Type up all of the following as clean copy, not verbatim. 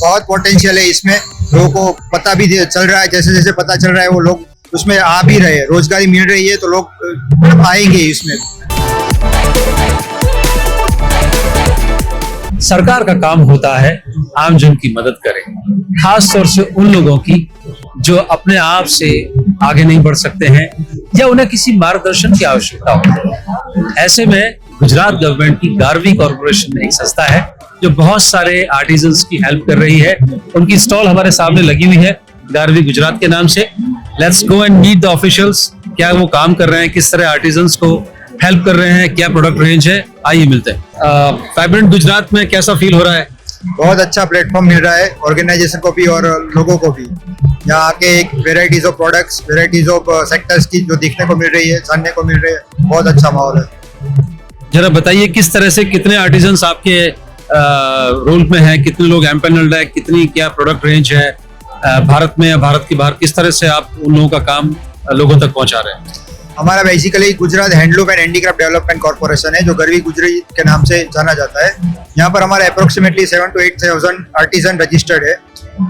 बहुत पोटेंशियल है इसमें, लोगों को पता भी चल रहा है, जैसे जैसे पता चल रहा है वो लोग उसमें आ भी रहे हैं, रोजगारी मिल रही है तो लोग आएंगे इसमें। सरकार का काम होता है आम जन की मदद करें, खास तौर से उन लोगों की जो अपने आप से आगे नहीं बढ़ सकते हैं या उन्हें किसी मार्गदर्शन की आवश्यकता होती है। ऐसे में गुजरात गवर्नमेंट की गारवी कॉर्पोरेशन एक संस्था है जो बहुत सारे आर्टिजन्स की हेल्प कर रही है। उनकी स्टॉल हमारे सामने लगी हुई है गारवी गुजरात के नाम से। Let's go and meet the officials, क्या वो काम कर रहे हैं, किस तरह आर्टिजन्स को हेल्प कर रहे हैं, क्या प्रोडक्ट रेंज है, आइए मिलते हैं। वाइब्रेंट गुजरात में कैसा फील हो रहा है? बहुत अच्छा प्लेटफॉर्म मिल रहा है ऑर्गेनाइजेशन को भी और लोगों को भी। यहाँ आके एक varieties of products, varieties of sectors की जो देखने को मिल रही है, जानने को मिल रही है, बहुत अच्छा माहौल है। जरा बताइए किस तरह से कितने आर्टिजन्स आपके रोल में हैं, कितने लोग एम्पैनल्ड है, कितनी क्या प्रोडक्ट रेंज है भारत में या भारत के बाहर, किस तरह से आप उन लोगों का काम लोगों तक पहुंचा रहे हैं? हमारा basically Gujarat handloom and handicraft development corporation है जो गरवी गुजरी के नाम से जाना जाता है। यहाँ पर हमारे अप्रोक्सीमेटली 7 to 8,000 आर्टिजन रजिस्टर्ड है।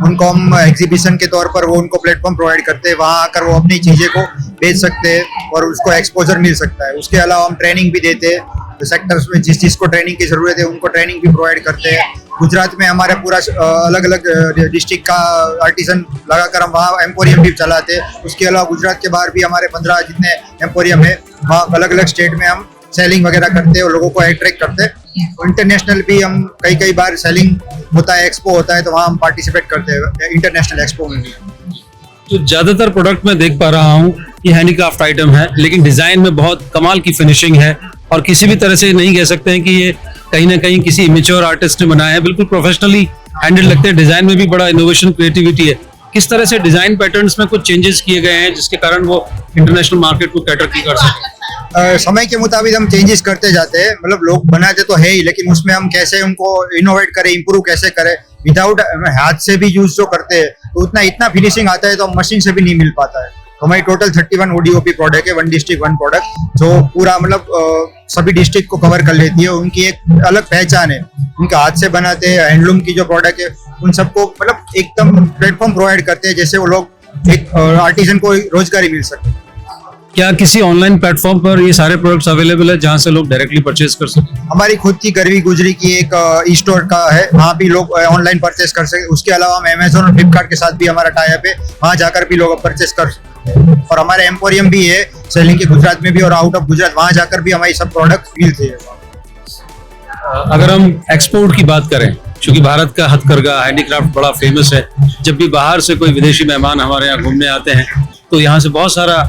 उनको हम एग्जीबिशन के तौर पर वो उनको प्लेटफॉर्म प्रोवाइड करते हैं, वहाँ आकर वो अपनी चीजें को बेच सकते हैं और उसको एक्सपोजर मिल सकता है। उसके अलावा हम ट्रेनिंग भी देते हैं, तो सेक्टर्स में जिस चीज को ट्रेनिंग की जरूरत है उनको ट्रेनिंग भी प्रोवाइड करते हैं। गुजरात में हमारे पूरा अलग अलग डिस्ट्रिक्ट का आर्टिजन लगाकर हम वहाँ एम्पोरियम भी चलाते हैं। उसके अलावा गुजरात के बाहर भी हमारे 15 जितने एम्पोरियम है, वहाँ अलग अलग स्टेट में हम सेलिंग वगैरह करते हैं और लोगों को अट्रैक्ट करते हैं। इंटरनेशनल भी हम कई बार सेलिंग होता है, एक्सपो होता है, तो वहाँ हम पार्टिसिपेट करते हैं इंटरनेशनल एक्सपो में भी। तो ज्यादातर प्रोडक्ट मैं देख पा रहा हूँ ये हैंडीक्राफ्ट आइटम है, लेकिन डिजाइन में बहुत कमाल की फिनिशिंग है और किसी भी तरह से नहीं कह सकते हैं कि ये कहीं ना कहीं किसी इमेच्योर आर्टिस्ट ने बनाया है। बिल्कुल प्रोफेशनली हैंडल लगते हैं, डिजाइन में भी बड़ा इनोवेशन, क्रिएटिविटी है। किस तरह से डिजाइन पैटर्न्स में कुछ चेंजेस किए गए हैं जिसके कारण वो इंटरनेशनल मार्केट को कैटर कर सके? समय के मुताबिक हम चेंजेस करते जाते हैं, मतलब लोग बनाते तो है ही, लेकिन उसमें हम कैसे उनको इनोवेट करें, इंप्रूव कैसे करें। विदाउट हाथ से भी यूज जो करते हैं तो इतना फिनिशिंग आता है तो मशीन से भी नहीं मिल पाता है। तो हमारी टोटल 31 ODOP प्रोडक्ट है, 1 डिस्ट्रिक्ट 1 प्रोडक्ट, जो पूरा मतलब सभी डिस्ट्रिक्ट को कवर कर लेती है। उनकी एक अलग पहचान है, उनका हाथ से बनाते हैं, हैंडलूम की जो प्रोडक्ट है उन सबको मतलब एकदम प्लेटफॉर्म प्रोवाइड करते हैं जैसे वो लोग एक आर्टिजन को रोजगारी मिल सके। क्या किसी ऑनलाइन प्लेटफॉर्म पर ये सारे प्रोडक्ट्स अवेलेबल है जहां से लोग डायरेक्टली परचेज कर सकें? हमारी खुद की गरवी गुजरी की एक ई स्टोर का है, वहाँ भी लोग ऑनलाइन परचेज कर सके। उसके अलावा हम अमेजोन और फ्लिपकार्ट के साथ भी हमारा टाई अप है, वहाँ जाकर भी लोग परचेज कर सकते हैं। और हमारे एम्पोरियम भी है सेलिंग के गुजरात में भी और आउट ऑफ गुजरात, वहाँ जाकर भी हमारी सब प्रोडक्ट मिलते हैं। अगर हम एक्सपोर्ट की बात करें, क्योंकि भारत का हथकरघा हैंडीक्राफ्ट बड़ा फेमस है, जब भी बाहर से कोई विदेशी मेहमान हमारे यहाँ घूमने आते हैं तो यहाँ से बहुत सारा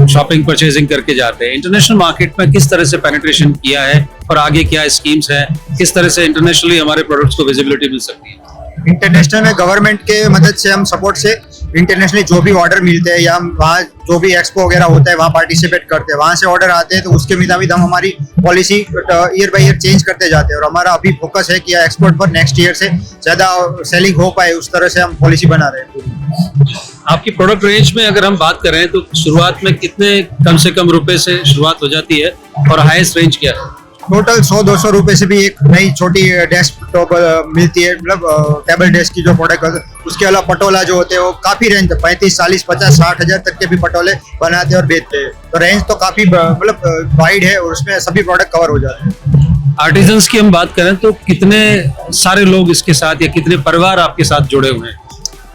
शॉपिंग परचेजिंग करके जाते हैं। इंटरनेशनल मार्केट में किस तरह से पेनिट्रेशन किया है और आगे क्या स्कीम्स हैं, किस तरह से इंटरनेशनली हमारे प्रोडक्ट्स को विजिबिलिटी मिल सकती है? इंटरनेशनल में गवर्नमेंट के मदद से हम सपोर्ट से इंटरनेशनली जो भी ऑर्डर मिलते हैं या हम वहाँ जो भी एक्सपो वगैरह होता है वहाँ पार्टिसिपेट करते हैं, वहाँ से ऑर्डर आते हैं तो उसके मुताबिक हम हमारी policy year by year change करते जाते हैं। और हमारा अभी फोकस है कि एक्सपोर्ट पर नेक्स्ट ईयर से ज्यादा सेलिंग हो पाए, उस तरह से हम पॉलिसी बना रहे हैं। आपकी प्रोडक्ट रेंज में अगर हम बात करें तो शुरुआत में कितने कम से कम रुपए से शुरुआत हो जाती है और हाईएस्ट रेंज क्या है? टोटल 100-200 रुपए से भी एक नई छोटी डेस्कटॉप मिलती है, मतलब टेबल डेस्क की जो प्रोडक्ट होते हैं। उसके अलावा पटोला जो होते हैं वो काफी रेंज 35, 40, 50, 60 हजार तक के भी पटोले बनाते हैं और बेचते हैं। तो रेंज तो काफी मतलब वाइड है और उसमें सभी प्रोडक्ट कवर हो जाते हैं। आर्टिजन्स की हम बात करें तो कितने सारे लोग इसके साथ या कितने परिवार आपके साथ जुड़े हुए हैं?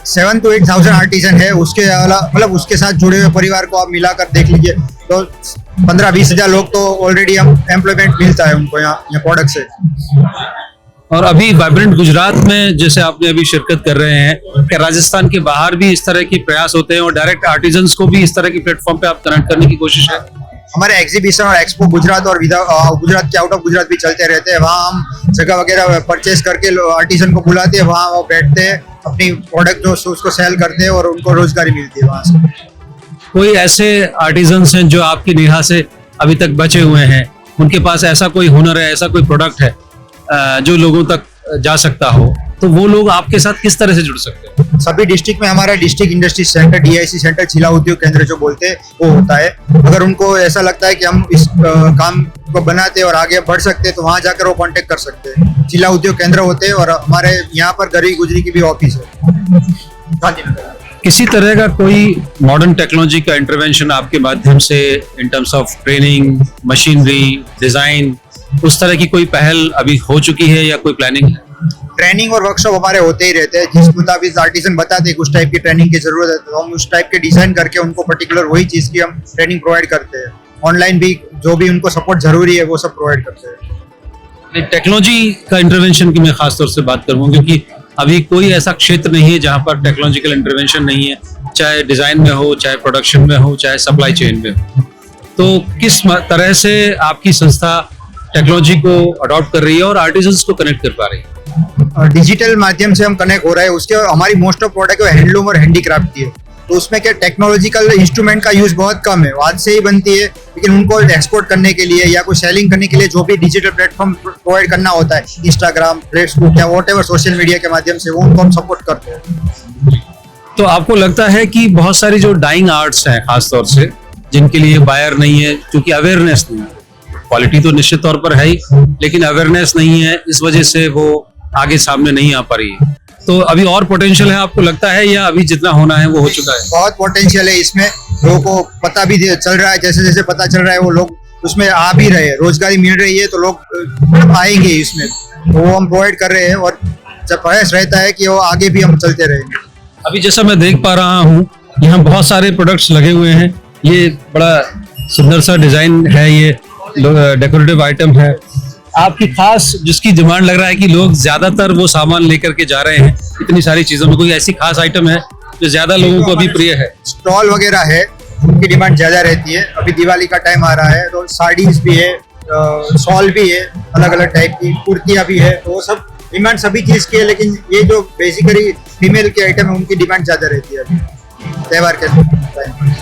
7 to 8,000 आर्टिजन है। उसके अलावा मतलब उसके साथ जुड़े हुए परिवार को आप मिलाकर देख लीजिए तो 15-20 हजार लोग तो ऑलरेडी हम एम्प्लॉयमेंट मिलता है उनको यहाँ प्रोडक्ट से। और अभी वाइब्रेंट गुजरात में जैसे आपने अभी शिरकत कर रहे हैं, क्या राजस्थान के बाहर भी इस तरह के प्रयास होते हैं और डायरेक्ट आर्टिजन्स को भी इस तरह की प्लेटफॉर्म पे आप कनेक्ट करने की कोशिश है? हमारे एग्जीबिशन और एक्सपो गुजरात और गुजरात के आउट ऑफ गुजरात भी चलते रहते हैं। वहाँ हम जगह वगैरह परचेज करके आर्टिजन को बुलाते हैं, वहाँ वो बैठते हैं, अपनी प्रोडक्ट जो उसको सेल करते हैं और उनको रोजगारी मिलती है वहाँ से। कोई ऐसे आर्टिजन्स हैं जो आपकी निगाह से अभी तक बचे हुए हैं, उनके पास ऐसा कोई हुनर है, ऐसा कोई प्रोडक्ट है जो लोगों तक जा सकता हो, तो वो लोग आपके साथ किस तरह से जुड़ सकते हैं? सभी डिस्ट्रिक्ट में हमारा district industry centre, DIC centre, जिला उद्योग केंद्र जो बोलते हैं वो होता है। अगर उनको ऐसा लगता है कि हम इस काम को बनाते और आगे बढ़ सकते हैं तो वहाँ जाकर वो कांटेक्ट कर सकते हैं। जिला उद्योग केंद्र होते हैं और हमारे यहाँ पर गरवी गुजरी की भी ऑफिस है गांधीनगर। किसी तरह का कोई मॉडर्न टेक्नोलॉजी का इंटरवेंशन आपके माध्यम से in terms of training, machinery, design, उस तरह की कोई पहल अभी हो चुकी है या कोई प्लानिंग है? ट्रेनिंग और वर्कशॉप हमारे होते ही रहते हैं। जिस मुताबिक आर्टिसन बताते हैं कुछ टाइप की ट्रेनिंग की जरूरत है तो हम उस टाइप के डिजाइन करके उनको पर्टिकुलर वही चीज की हम ट्रेनिंग प्रोवाइड करते हैं। ऑनलाइन भी जो भी उनको सपोर्ट जरूरी है वो सब प्रोवाइड करते हैं। टेक्नोलॉजी का इंटरवेंशन की मैं खास तौर से बात करूँ क्योंकि अभी कोई ऐसा क्षेत्र नहीं है जहां पर टेक्नोलॉजिकल इंटरवेंशन नहीं है, चाहे डिजाइन में हो, चाहे प्रोडक्शन में हो, चाहे सप्लाई चेन में हो। तो किस तरह से आपकी संस्था टेक्नोलॉजी को अडॉप्ट कर रही है और आर्टिजन्स को कनेक्ट कर पा रही है? डिजिटल माध्यम से हम कनेक्ट हो रहे हैं। उसके हमारी मोस्ट ऑफ प्रोडक्ट हैंडलूम और हैंडीक्राफ्ट की है, तो उसमें क्या टेक्नोलॉजिकल इंस्ट्रूमेंट का यूज बहुत कम है, हाथ से ही बनती है। लेकिन उनको एक्सपोर्ट करने के लिए या कोई सेलिंग करने के लिए जो भी डिजिटल प्लेटफॉर्म प्रोवाइड करना होता है, इंस्टाग्राम, फेसबुक या वॉट एवर सोशल मीडिया के माध्यम से, वो उनको हम सपोर्ट करते हैं। तो आपको लगता है कि बहुत सारी जो डाइंग आर्ट्स हैं खास तौर से जिनके लिए बायर नहीं है, क्योंकि अवेयरनेस नहीं है, क्वालिटी तो निश्चित तौर पर है ही लेकिन अवेयरनेस नहीं है, इस वजह से वो आगे सामने नहीं आ पा रही है। तो अभी और पोटेंशियल है आपको लगता है या अभी जितना होना है वो हो चुका है? बहुत पोटेंशियल है इसमें। लोगों को पता भी चल रहा है, जैसे जैसे पता चल रहा है वो लोग उसमें आ भी रहे हैं, रोजगारी मिल रही है तो लोग आएंगे इसमें। तो वो हम प्रोवाइड कर रहे हैं और जब प्रयास रहता है कि वो आगे भी हम चलते रहेंगे। अभी जैसा मैं देख पा रहा हूँ यहाँ बहुत सारे प्रोडक्ट्स लगे हुए हैं। ये बड़ा सुंदर सा डिजाइन है, ये डेकोरेटिव आइटम है आपकी खास, जिसकी डिमांड लग रहा है कि लोग ज्यादातर वो सामान लेकर के जा रहे हैं इतनी सारी चीजों में। कोई ऐसी खास आइटम है जो ज्यादा लोगों को अभी प्रिय है? स्टॉल वगैरह है, उनकी डिमांड ज्यादा रहती है। अभी दिवाली का टाइम आ रहा है तो साड़ीज भी है, शॉल भी है, अलग अलग टाइप की कुर्तियां भी है, तो वो सब डिमांड सभी चीज की है। लेकिन ये जो बेसिकली फीमेल के आइटम है उनकी डिमांड ज्यादा रहती है अभी त्योहार के टाइम।